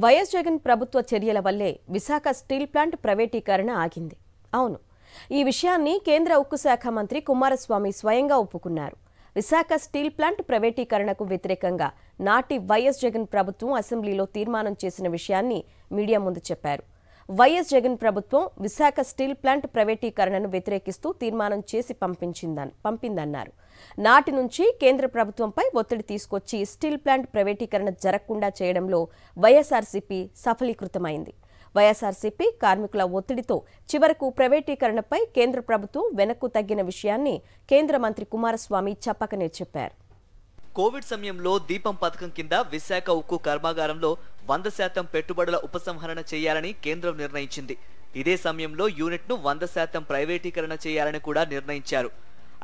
YS Jagan ప్రభుత్వ చర్యల వల్లే విశాఖ స్టీల్ ప్లాంట్ ప్రైవేటీకరణ ఆగింది. అవును, ఈ విషయాన్ని కేంద్ర ఉక్కు శాఖ మంత్రి కుమారస్వామి స్వయంగా ఒప్పుకున్నారు. విశాఖ స్టీల్ ప్లాంట్ ప్రైవేటీకరణకు వ్యతిరేకంగా నాటి వైఎస్ జగన్ ప్రభుత్వం అసెంబ్లీలో తీర్మానం చేసిన విషయాన్ని మీడియా ముందు చెప్పారు. వైఎస్ జగన్ ప్రభుత్వం విశాఖ స్టీల్ ప్లాంట్ ప్రైవేటీకరణను వ్యతిరేకిస్తూ తీర్మానం చేసి పంపిందన్నారు. నాటి నుంచి కేంద్ర ప్రభుత్వంపై ఒత్తిడి తీసుకొచ్చి స్టీల్ ప్లాంట్ ప్రైవేటీకరణ జరగకుండా చేయడంలో వైఎస్ఆర్సీపీ సఫలీకృతమైంది. వైఎస్ఆర్సీపీ కార్మికుల ఒత్తిడితో చివరకు ప్రైవేటీకరణపై కేంద్ర ప్రభుత్వం వెనక్కు తగ్గిన విషయాన్ని కేంద్ర మంత్రి కుమారస్వామి చెప్పకనే చెప్పారు. కోవిడ్ సమయంలో దీపం పథకం కింద విశాఖ ఉక్కు కర్మాగారంలో 100% పెట్టుబడుల ఉపసంహరణ చేయాలని కేంద్రం నిర్ణయించింది. ఇదే సమయంలో యూనిట్ను 100% ప్రైవేటీకరణ చేయాలని కూడా నిర్ణయించారు.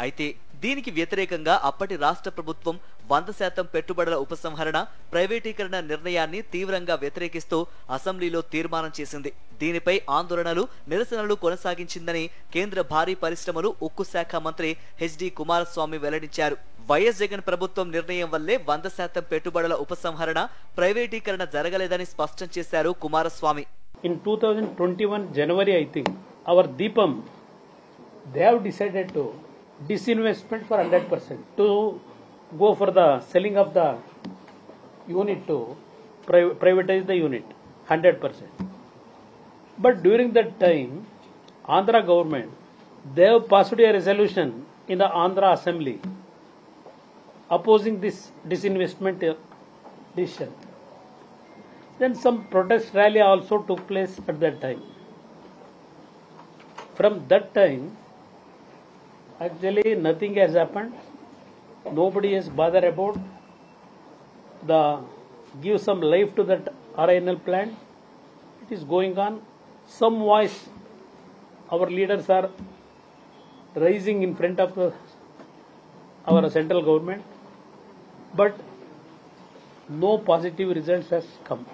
అయితే దీనికి వ్యతిరేకంగా అప్పటి రాష్ట్ర ప్రభుత్వం 100% పెట్టుబడుల ఉపసంహరణ, ప్రైవేటీకరణ నిర్ణయాన్ని తీవ్రంగా వ్యతిరేకిస్తూ అసెంబ్లీలో తీర్మానం చేసింది. దీనిపై ఆందోళనలు, నిరసనలు కొనసాగించిందని కేంద్ర భారీ పరిశ్రమలు, ఉక్కు శాఖ మంత్రి హెచ్డి కుమారస్వామి వెల్లడించారు. వైఎస్ జగన్ ప్రభుత్వం నిర్ణయం వల్లే 100% పెట్టుబడుల ఉపసంహరణ, ప్రైవేటీకరణ జరగలేదని స్పష్టం చేశారు Kumaraswamy. In 2021 January, I think, our Deepam, they have decided to disinvestment for 100%, to go for the selling of the unit, to privatize the unit 100%. But during that time, Andhra government, they have passed a resolution in the Andhra Assembly opposing this disinvestment decision. Then some protest rally also took place at that time. From that time, actually nothing has happened. Nobody has bothered about give some life to that RINL plant. It is going on. Some voice, our leaders are raising in front of our central government, but no positive results has come.